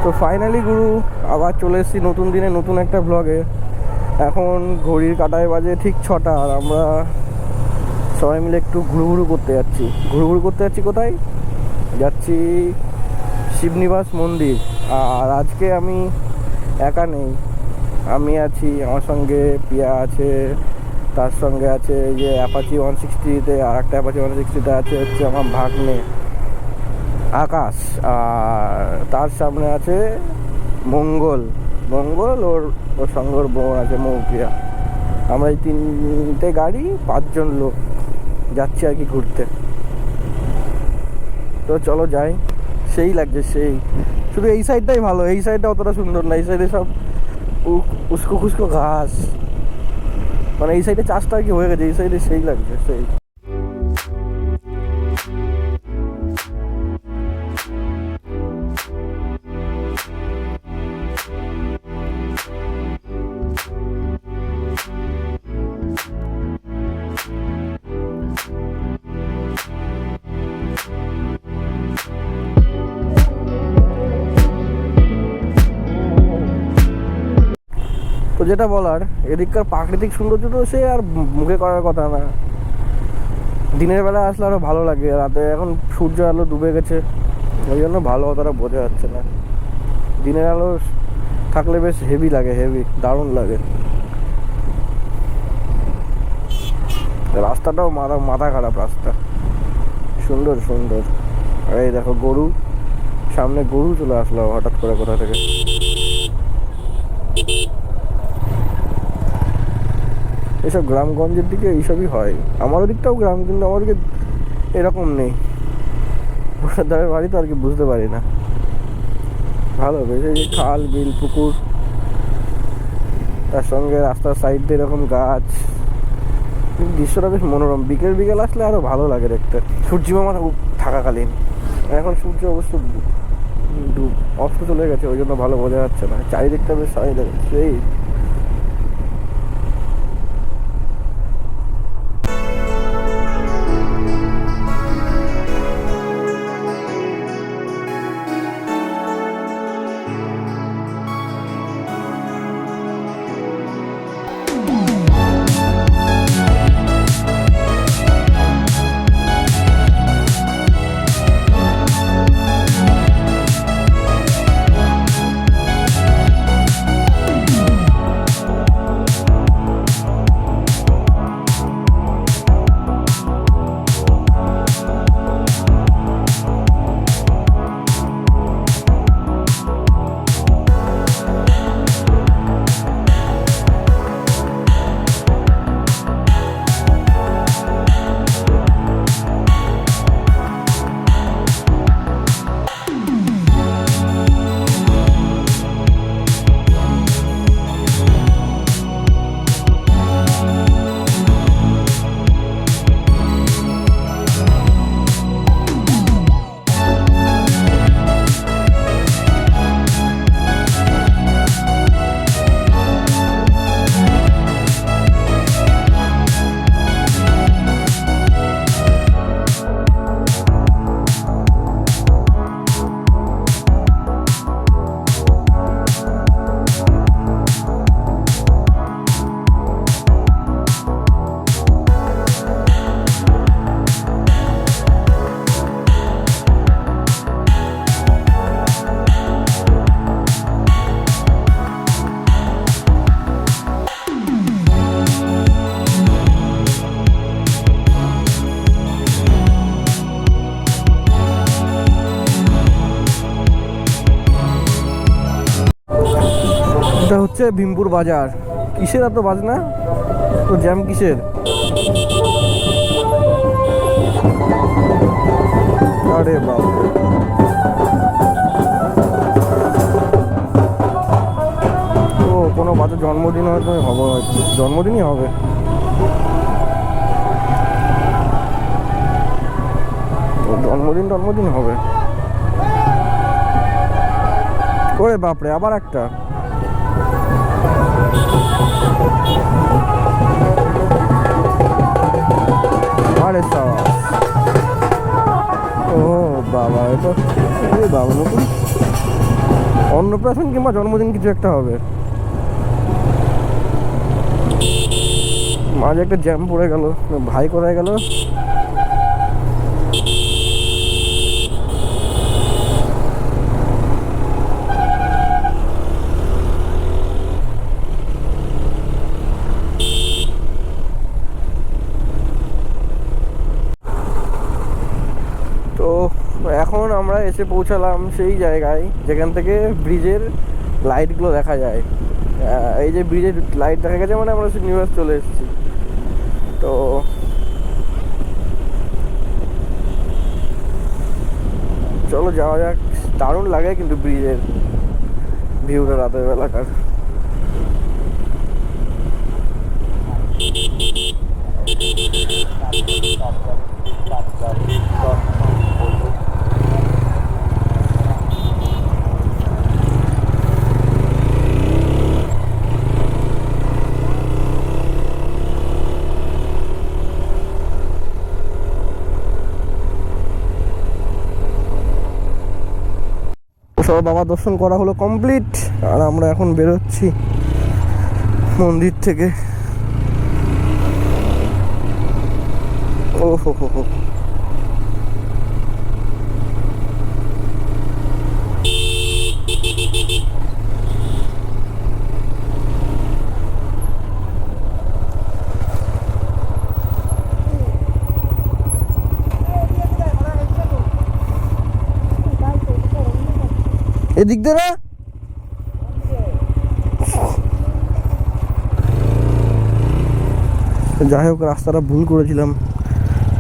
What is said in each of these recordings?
তো ফাইনালি গুরু আবার চলে এসেছি নতুন দিনে নতুন একটা ব্লগে। এখন ঘড়ির কাঁটায় বাজে ঠিক 6টা, আর আমরা সবাই মিলে একটু ঘুরুঘুরু করতে যাচ্ছি। কোথায় যাচ্ছি? শিবনিবাস মন্দির। আর আজকে আমি একা নেই, আমি আছি, আমার সঙ্গে পিয়া আছে, তার সঙ্গে আছে এই যে অ্যাপাচি 160-তে, আর একটা অ্যাপাচি 160-তে আছে হচ্ছে আমার ভাগ্নে আকাশ, আর তার সামনে আছে মঙ্গল। ওর সঙ্গে ওর বোন আছে মৌপিয়া। আমরা এই 3টে গাড়ি 5 জন লোক যাচ্ছি আর কি ঘুরতে। তো চলো যাই। সেই লাগছে সেই, শুধু এই সাইডটাই ভালো, এই সাইডটা অতটা সুন্দর না। এই সাইডে সব উস্কো খুস্কো ঘাস, মানে এই সাইডে চাষটা আর কি হয়ে গেছে, এই সাইডে সেই লাগছে সেই। তো যেটা বলার, এদিককার প্রাকৃতিক সৌন্দর্য তো সে আর মুখে করার কথা না। দিনের বেলা আসলে আরও ভালো লাগে, রাতে এখন সূর্য আলো ডুবে গেছে, ওই জন্য ভালো অতটা বোঝা যাচ্ছে না। দিনের আলো থাকলে বেশ হেভি লাগে, দারুণ লাগে। রাস্তাটাও মাথা খারাপ রাস্তা, সুন্দর। এই দেখো গরু, সামনে গরু চলে আসলো হঠাৎ করে কোথা থেকে। এসব গ্রামগঞ্জের দিকে এইসবই হয়। আমার ওদিকটাও গ্রাম, কিন্তু আমার দিকে এরকম নেই। ওদের বাড়ি তো আর কি বুঝতে পারি না। ভালো বেশ, এই যে খাল বিল পুকুর, তার সঙ্গে রাস্তার সাইড দিয়ে এরকম গাছ, দৃশ্যটা বেশ মনোরম। বিকেল আসলে আরো ভালো লাগে দেখতে, সূর্যিমামা থাকাকালীন। এখন সূর্য অবশ্য অস্ত চলে গেছে, ওই জন্য ভালো বোঝা যাচ্ছে না। চারিদিকটা বেশ সেই। এটা হচ্ছে ভীমপুর বাজার। কিসের এত বাজনা, তো জ্যাম কিসের? আরে বাবা, ও কোনো বাচ্চার জন্মদিন হয়তো হবে, হয়তো জন্মদিনই হবে। জন্মদিন হবে। ওরে বাপরে, আবার একটা। আরে ও বাবা, এটা বাবা নতুন অন্নপ্রাশন কিংবা জন্মদিন কিছু একটা হবে। মাঝে একটা জ্যাম পড়ে গেল, ভাই কোথায় গেল? তো এখন আমরা এসে পৌঁছালাম সেই জায়গায় যেখান থেকে ব্রিজের লাইটগুলো দেখা যায়। এই যে ব্রিজের লাইট দেখা গেছে মানে আমরা নিউইয়র্ক চলে এসেছি। তো চলো যাওয়া যাক। দারুণ লাগে কিন্তু ব্রিজের ভিউটা রাতের বেলাকার। সব বাবা দর্শন করা হলো কমপ্লিট, আর আমরা এখন বেরোচ্ছি মন্দির থেকে। ও হো হো হো, এদিক দিয়ে না? যাই হোক, রাস্তাটা ভুল করেছিলাম,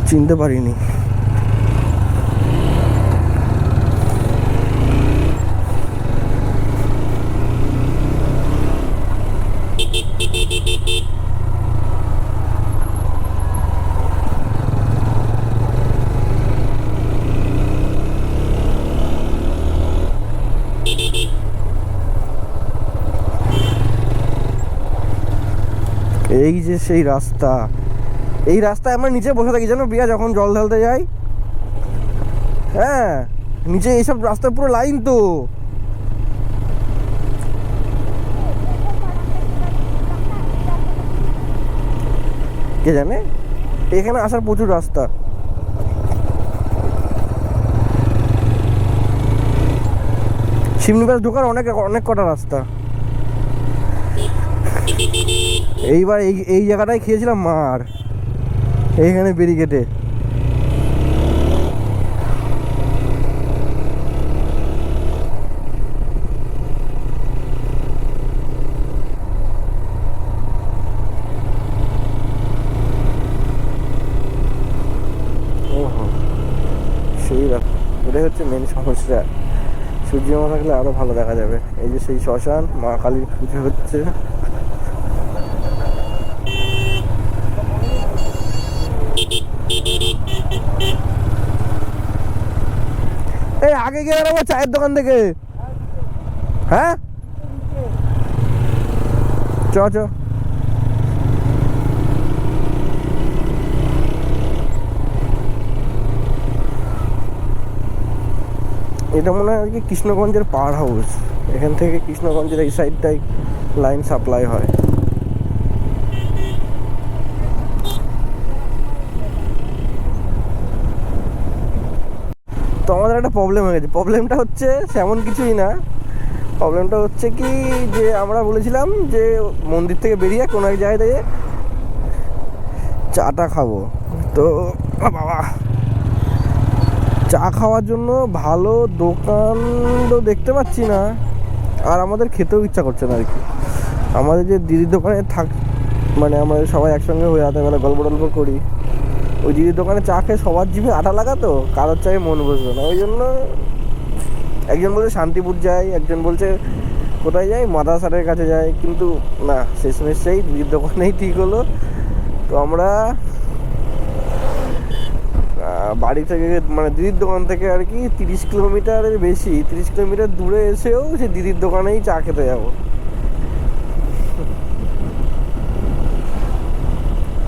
চিনতে পারিনি। এই যে সেই রাস্তা, এই রাস্তায় আমরা নিচে বসে থাকি জানো বিয়া, যখন জল ঢালতে যাই। হ্যাঁ, নিচে এইসব রাস্তায় পুরো লাইন তো। কে জানে, এখানে আসার প্রচুর রাস্তা। শিমনিবাস ঢোকার অনেক অনেক কটা রাস্তা। এইবার এই জায়গাটায় খেয়েছিলাম মার, এইখানে ব্যারিকেডে। সেই এটাই হচ্ছে মেন সমস্যা। সূর্য মা থাকলে আরো ভালো দেখা যাবে। এই যে সেই শ্মশান, মা কালীর পুজো হচ্ছে। এই আগে গিয়ে বেরোবো চায়ের দোকান থেকে। হ্যাঁ চ চ। এটা মনে হয় আর কি কৃষ্ণগঞ্জের পাওয়ার হাউস। এখান থেকে কৃষ্ণগঞ্জের এই সাইডটাই লাইন সাপ্লাই হয়। তো আমাদের একটা প্রবলেম হয়ে গেছে। প্রবলেমটা হচ্ছে তেমন কিছুই না, প্রবলেমটা হচ্ছে কি যে আমরা বলেছিলাম যে মন্দির থেকে বেরিয়ে কোনো এক জায়গায় চাটা খাবো। তো বাবা, চা খাওয়ার জন্য ভালো দোকান তো দেখতে পাচ্ছি না, আর আমাদের খেতেও ইচ্ছা করছে না আর কি। আমাদের যে দিদির দোকানে মানে আমরা সবাই একসঙ্গে হয়ে রাতের বেলা গল্প টল্প করি, ওই দিদির দোকানে চা খেয়ে সবার জিভে আটা লাগাতো, কারোর চায়ে মন বসবে না। ওই জন্য একজন বলছে শান্তিপুর যাই, একজন বলছে কোথায় যাই, মাদাসারের কাছে যাই, কিন্তু না, শেষমেশ সেই দিদির দোকানেই ঠিক হলো। তো আমরা বাড়ি থেকে মানে দিদির দোকান থেকে আর কি 30 কিলোমিটারের বেশি, 30 কিলোমিটার দূরে এসেও সে দিদির দোকানেই চা খেতে যাবো।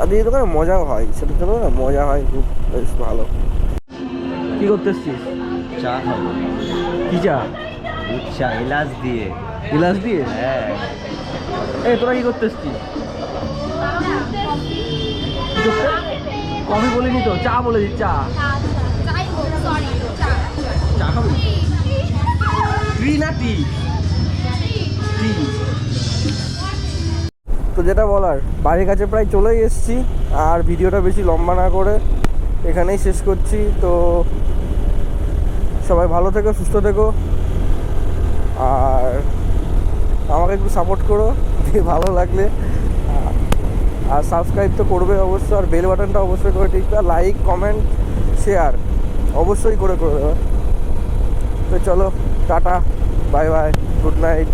আর দিদির দোকানে মজাও হয়, সেটা তো না, মজা হয় খুব, বেশ ভালো। কি করতে এসছিস? চা খাবো। কি চা? দুধ চা এলাচ দিয়ে। গিলাস দিয়ে? হ্যাঁ। এই তোরা কি করতে এসছিস? কফি বলিনি তো, চা বলেছি, চা। চা খাবি? টি না টি? টি। তো যেটা বলার, বাড়ির কাছে প্রায় চলেই এসেছি, আর ভিডিওটা বেশি লম্বা না করে এখানেই শেষ করছি। তো সবাই ভালো থেকো, সুস্থ থেকো, আর আমাকে একটু সাপোর্ট করো ভালো লাগলে, আর সাবস্ক্রাইব তো করবে অবশ্যই, আর বেল বাটনটা অবশ্যই করে টিপবে, আর লাইক কমেন্ট শেয়ার অবশ্যই করে দেবে। তো চলো, tata, bye bye, good night.